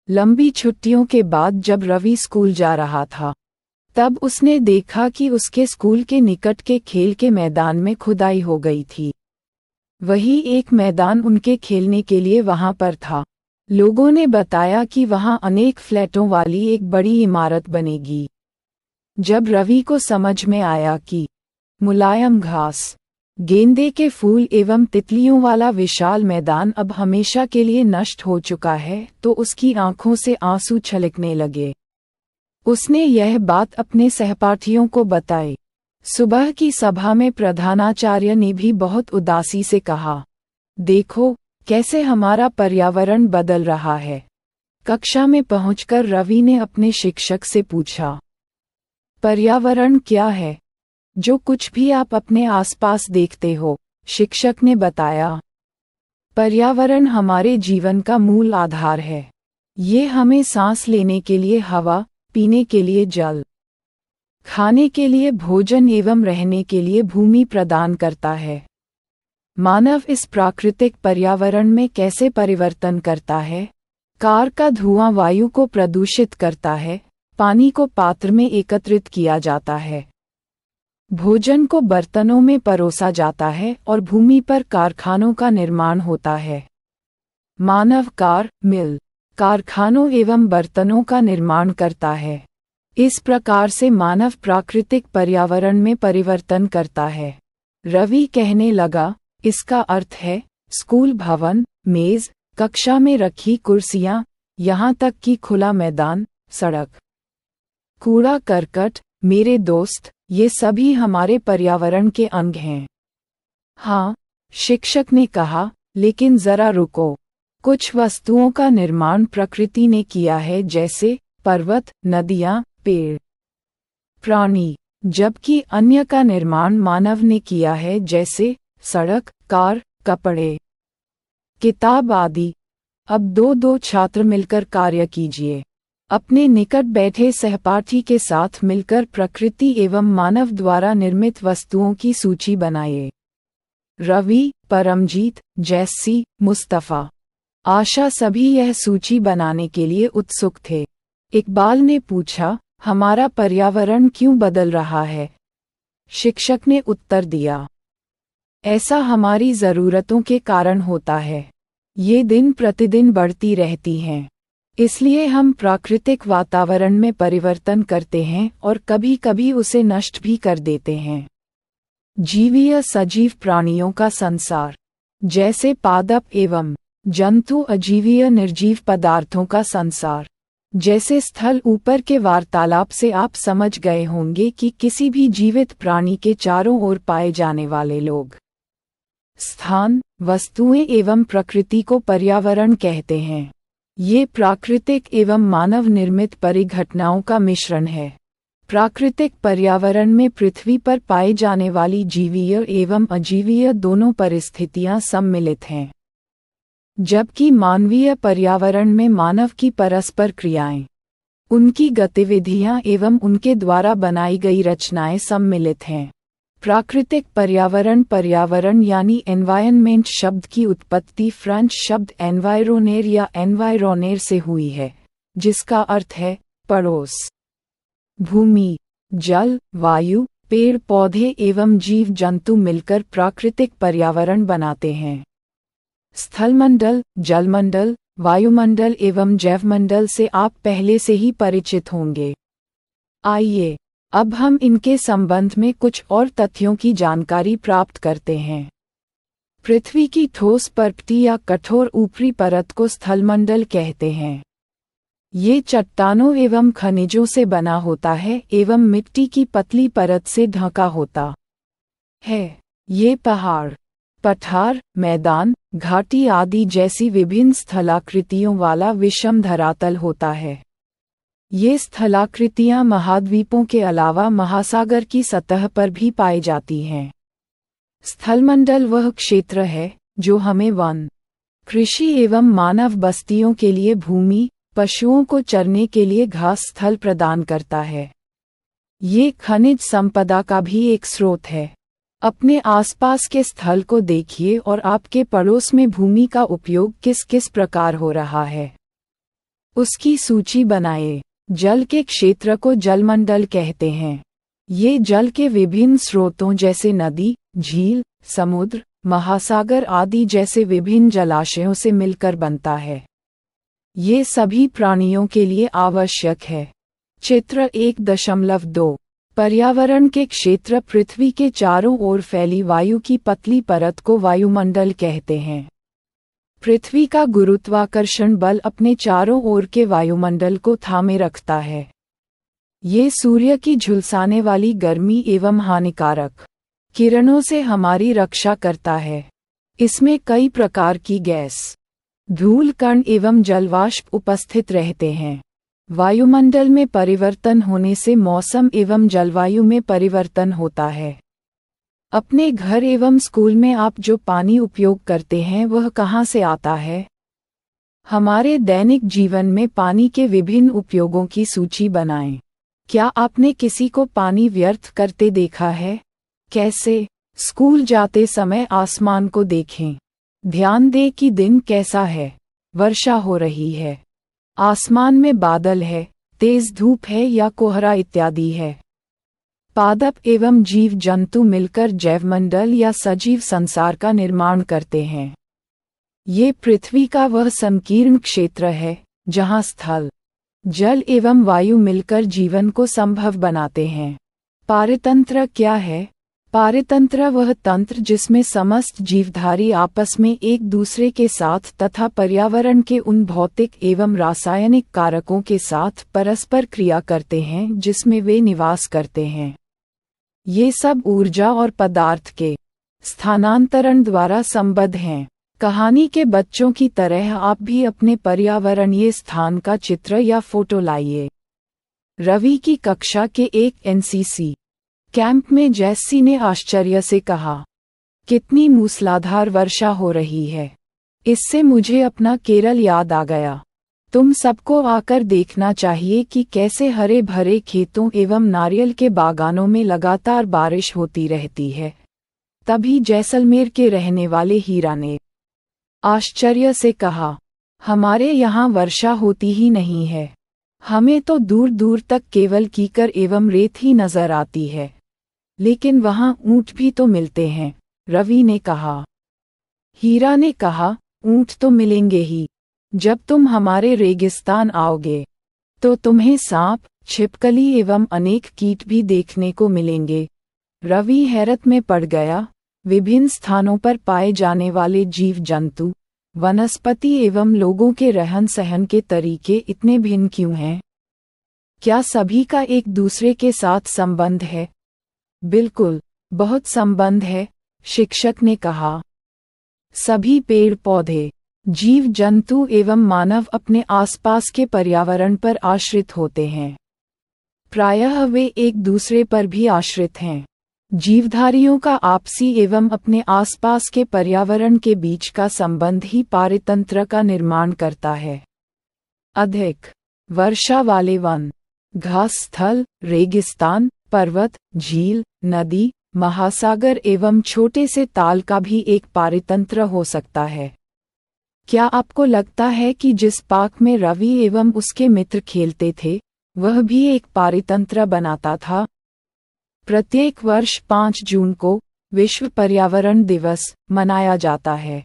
लंबी छुट्टियों के बाद जब रवि स्कूल जा रहा था, तब उसने देखा कि उसके स्कूल के निकट के खेल के मैदान में खुदाई हो गई थी। वही एक मैदान उनके खेलने के लिए वहां पर था। लोगों ने बताया कि वहां अनेक फ्लैटों वाली एक बड़ी इमारत बनेगी। जब रवि को समझ में आया कि मुलायम घास, गेंदे के फूल एवं तितलियों वाला विशाल मैदान अब हमेशा के लिए नष्ट हो चुका है, तो उसकी आंखों से आंसू छलकने लगे। उसने यह बात अपने सहपाठियों को बताई। सुबह की सभा में प्रधानाचार्य ने भी बहुत उदासी से कहा, देखो कैसे हमारा पर्यावरण बदल रहा है। कक्षा में पहुंचकर रवि ने अपने शिक्षक से पूछा, पर्यावरण क्या है? जो कुछ भी आप अपने आसपास देखते हो, शिक्षक ने बताया। पर्यावरण हमारे जीवन का मूल आधार है। ये हमें सांस लेने के लिए हवा, पीने के लिए जल, खाने के लिए भोजन एवं रहने के लिए भूमि प्रदान करता है। मानव इस प्राकृतिक पर्यावरण में कैसे परिवर्तन करता है? कार का धुआं वायु को प्रदूषित करता है, पानी को पात्र में एकत्रित किया जाता है, भोजन को बर्तनों में परोसा जाता है और भूमि पर कारखानों का निर्माण होता है। मानव कार, मिल, कारखानों एवं बर्तनों का निर्माण करता है। इस प्रकार से मानव प्राकृतिक पर्यावरण में परिवर्तन करता है। रवि कहने लगा, इसका अर्थ है स्कूल भवन, मेज, कक्षा में रखी कुर्सियां, यहाँ तक कि खुला मैदान, सड़क, कूड़ा करकट, मेरे दोस्त, ये सभी हमारे पर्यावरण के अंग हैं। हाँ, शिक्षक ने कहा, लेकिन जरा रुको। कुछ वस्तुओं का निर्माण प्रकृति ने किया है, जैसे पर्वत, नदियाँ, पेड़, प्राणी, जबकि अन्य का निर्माण मानव ने किया है, जैसे सड़क, कार, कपड़े, किताब आदि। अब दो छात्र मिलकर कार्य कीजिए। अपने निकट बैठे सहपाठी के साथ मिलकर प्रकृति एवं मानव द्वारा निर्मित वस्तुओं की सूची बनाइए। रवि, परमजीत, जैसी, मुस्तफ़ा, आशा सभी यह सूची बनाने के लिए उत्सुक थे। इकबाल ने पूछा, हमारा पर्यावरण क्यों बदल रहा है? शिक्षक ने उत्तर दिया, ऐसा हमारी ज़रूरतों के कारण होता है। ये दिन प्रतिदिन बढ़ती रहती हैं, इसलिए हम प्राकृतिक वातावरण में परिवर्तन करते हैं और कभी कभी उसे नष्ट भी कर देते हैं। जीवीय सजीव प्राणियों का संसार, जैसे पादप एवं जंतु, अजीवीय निर्जीव पदार्थों का संसार, जैसे स्थल। ऊपर के वार्तालाप से आप समझ गए होंगे कि किसी भी जीवित प्राणी के चारों ओर पाए जाने वाले लोग, स्थान, वस्तुएं एवं प्रकृति को पर्यावरण कहते हैं। ये प्राकृतिक एवं मानव निर्मित परिघटनाओं का मिश्रण है। प्राकृतिक पर्यावरण में पृथ्वी पर पाई जाने वाली जीवीय एवं अजीवीय दोनों परिस्थितियां सम्मिलित हैं, जबकि मानवीय पर्यावरण में मानव की परस्पर क्रियाएं, उनकी गतिविधियां एवं उनके द्वारा बनाई गई रचनाएं सम्मिलित हैं। प्राकृतिक पर्यावरण, पर्यावरण यानी एनवायरनमेंट शब्द की उत्पत्ति फ्रेंच शब्द एनवायरोनेर या एनवायरोनेर से हुई है, जिसका अर्थ है पड़ोस। भूमि, जल, वायु, पेड़ पौधे एवं जीव जंतु मिलकर प्राकृतिक पर्यावरण बनाते हैं। स्थलमंडल, जलमंडल, वायुमंडल एवं जैवमंडल से आप पहले से ही परिचित होंगे। आइए अब हम इनके संबंध में कुछ और तथ्यों की जानकारी प्राप्त करते हैं। पृथ्वी की ठोस परत या कठोर ऊपरी परत को स्थलमंडल कहते हैं। ये चट्टानों एवं खनिजों से बना होता है एवं मिट्टी की पतली परत से ढका होता है। ये पहाड़, पठार, मैदान, घाटी आदि जैसी विभिन्न स्थलाकृतियों वाला विषम धरातल होता है। ये स्थलाकृतियां महाद्वीपों के अलावा महासागर की सतह पर भी पाई जाती हैं। स्थलमंडल वह क्षेत्र है जो हमें वन, कृषि एवं मानव बस्तियों के लिए भूमि, पशुओं को चरने के लिए घास स्थल प्रदान करता है। ये खनिज संपदा का भी एक स्रोत है। अपने आसपास के स्थल को देखिए और आपके पड़ोस में भूमि का उपयोग किस किस प्रकार हो रहा है। उसकी सूची बनाए। जल के क्षेत्र को जलमंडल कहते हैं। ये जल के विभिन्न स्रोतों जैसे नदी, झील, समुद्र, महासागर आदि जैसे विभिन्न जलाशयों से मिलकर बनता है। ये सभी प्राणियों के लिए आवश्यक है। चित्र 1.2 पर्यावरण के क्षेत्र पृथ्वी के चारों ओर फैली वायु की पतली परत को वायुमंडल कहते हैं। पृथ्वी का गुरुत्वाकर्षण बल अपने चारों ओर के वायुमंडल को थामे रखता है। ये सूर्य की झुलसाने वाली गर्मी एवं हानिकारक किरणों से हमारी रक्षा करता है। इसमें कई प्रकार की गैस, धूल कण एवं जलवाष्प उपस्थित रहते हैं। वायुमंडल में परिवर्तन होने से मौसम एवं जलवायु में परिवर्तन होता है। अपने घर एवं स्कूल में आप जो पानी उपयोग करते हैं वह कहाँ से आता है? हमारे दैनिक जीवन में पानी के विभिन्न उपयोगों की सूची बनाएं। क्या आपने किसी को पानी व्यर्थ करते देखा है? कैसे? स्कूल जाते समय आसमान को देखें। ध्यान दें कि दिन कैसा है। वर्षा हो रही है, आसमान में बादल है, तेज धूप है या कोहरा इत्यादि है। पादप एवं जीव जंतु मिलकर जैवमंडल या सजीव संसार का निर्माण करते हैं। ये पृथ्वी का वह संकीर्ण क्षेत्र है जहाँ स्थल, जल एवं वायु मिलकर जीवन को संभव बनाते हैं। पारतंत्र क्या है? पारतंत्र वह तंत्र जिसमें समस्त जीवधारी आपस में एक दूसरे के साथ तथा पर्यावरण के उन भौतिक एवं रासायनिक कारकों के साथ परस्पर क्रिया करते हैं जिसमें वे निवास करते हैं। ये सब ऊर्जा और पदार्थ के स्थानांतरण द्वारा संबद्ध हैं। कहानी के बच्चों की तरह आप भी अपने पर्यावरणीय स्थान का चित्र या फोटो लाइए। रवि की कक्षा के एक एनसीसी कैंप में जैसी ने आश्चर्य से कहा, कितनी मूसलाधार वर्षा हो रही है। इससे मुझे अपना केरल याद आ गया। तुम सबको आकर देखना चाहिए कि कैसे हरे भरे खेतों एवं नारियल के बागानों में लगातार बारिश होती रहती है। तभी जैसलमेर के रहने वाले हीरा ने आश्चर्य से कहा, हमारे यहाँ वर्षा होती ही नहीं है। हमें तो दूर दूर तक केवल कीकर एवं रेत ही नजर आती है। लेकिन वहाँ ऊंट भी तो मिलते हैं, रवि ने कहा। हीरा ने कहा, ऊंट तो मिलेंगे ही। जब तुम हमारे रेगिस्तान आओगे तो तुम्हें सांप, छिपकली एवं अनेक कीट भी देखने को मिलेंगे। रवि हैरत में पड़ गया। विभिन्न स्थानों पर पाए जाने वाले जीव जंतु, वनस्पति एवं लोगों के रहन सहन के तरीके इतने भिन्न क्यों हैं? क्या सभी का एक दूसरे के साथ संबंध है? बिल्कुल, बहुत संबंध है, शिक्षक ने कहा। सभी पेड़ पौधे, जीव जंतु एवं मानव अपने आसपास के पर्यावरण पर आश्रित होते हैं। प्रायः वे एक दूसरे पर भी आश्रित हैं। जीवधारियों का आपसी एवं अपने आसपास के पर्यावरण के बीच का संबंध ही पारतंत्र का निर्माण करता है। अधिक वर्षा वाले वन, घास स्थल, रेगिस्तान, पर्वत, झील, नदी, महासागर एवं छोटे से ताल का भी एक पारतंत्र हो सकता है। क्या आपको लगता है कि जिस पार्क में रवि एवं उसके मित्र खेलते थे वह भी एक पारतंत्र बनाता था? प्रत्येक वर्ष 5 जून को विश्व पर्यावरण दिवस मनाया जाता है।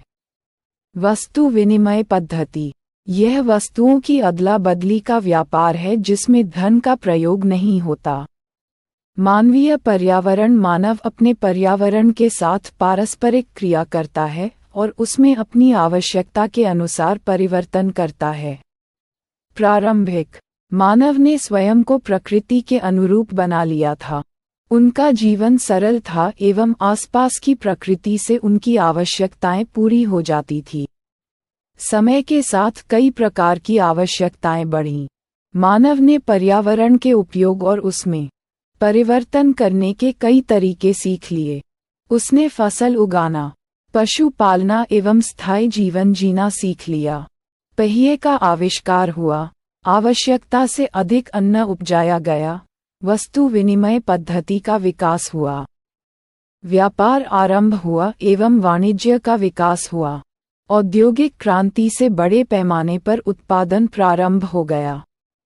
वस्तु विनिमय पद्धति, यह वस्तुओं की अदला बदली का व्यापार है जिसमें धन का प्रयोग नहीं होता। मानवीय पर्यावरण मानव अपने पर्यावरण के साथ पारस्परिक क्रिया करता है और उसमें अपनी आवश्यकता के अनुसार परिवर्तन करता है। प्रारंभिक मानव ने स्वयं को प्रकृति के अनुरूप बना लिया था। उनका जीवन सरल था एवं आसपास की प्रकृति से उनकी आवश्यकताएं पूरी हो जाती थी। समय के साथ कई प्रकार की आवश्यकताएं बढ़ीं। मानव ने पर्यावरण के उपयोग और उसमें परिवर्तन करने के कई तरीके सीख लिए। उसने फसल उगाना, पशु पालना एवं स्थायी जीवन जीना सीख लिया। पहिए का आविष्कार हुआ, आवश्यकता से अधिक अन्न उपजाया गया, वस्तु विनिमय पद्धति का विकास हुआ, व्यापार आरंभ हुआ एवं वाणिज्य का विकास हुआ। औद्योगिक क्रांति से बड़े पैमाने पर उत्पादन प्रारंभ हो गया।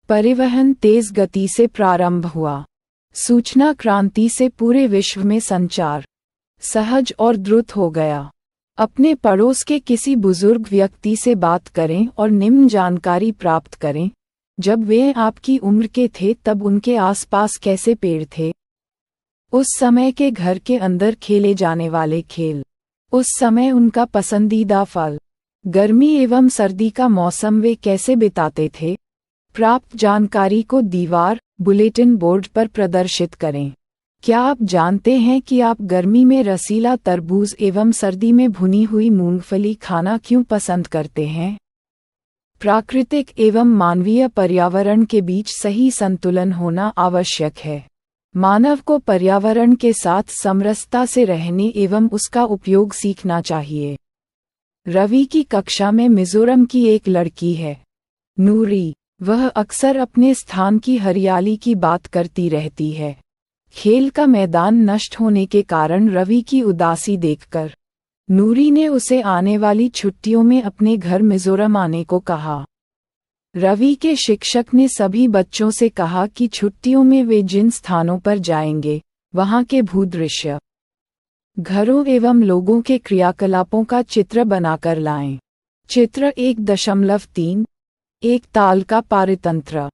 परिवहन तेज गति से प्रारंभ हुआ। सूचना क्रांति से पूरे विश्व में संचार सहज और द्रुत हो गया। अपने पड़ोस के किसी बुजुर्ग व्यक्ति से बात करें और निम्न जानकारी प्राप्त करें। जब वे आपकी उम्र के थे तब उनके आसपास कैसे पेड़ थे? उस समय के घर के अंदर खेले जाने वाले खेल। उस समय उनका पसंदीदा फल। गर्मी एवं सर्दी का मौसम वे कैसे बिताते थे? प्राप्त जानकारी को दीवार, बुलेटिन बोर्ड पर प्रदर्शित करें। क्या आप जानते हैं कि आप गर्मी में रसीला तरबूज एवं सर्दी में भुनी हुई मूंगफली खाना क्यों पसंद करते हैं? प्राकृतिक एवं मानवीय पर्यावरण के बीच सही संतुलन होना आवश्यक है। मानव को पर्यावरण के साथ समरसता से रहने एवं उसका उपयोग सीखना चाहिए। रवि की कक्षा में मिजोरम की एक लड़की है, नूरी। वह अक्सर अपने स्थान की हरियाली की बात करती रहती है। खेल का मैदान नष्ट होने के कारण रवि की उदासी देखकर नूरी ने उसे आने वाली छुट्टियों में अपने घर मिजोरम आने को कहा। रवि के शिक्षक ने सभी बच्चों से कहा कि छुट्टियों में वे जिन स्थानों पर जाएंगे, वहां के भूदृश्य, घरों एवं लोगों के क्रियाकलापों का चित्र बनाकर लाएं। चित्र 1.3 एक ताल का पारतंत्र।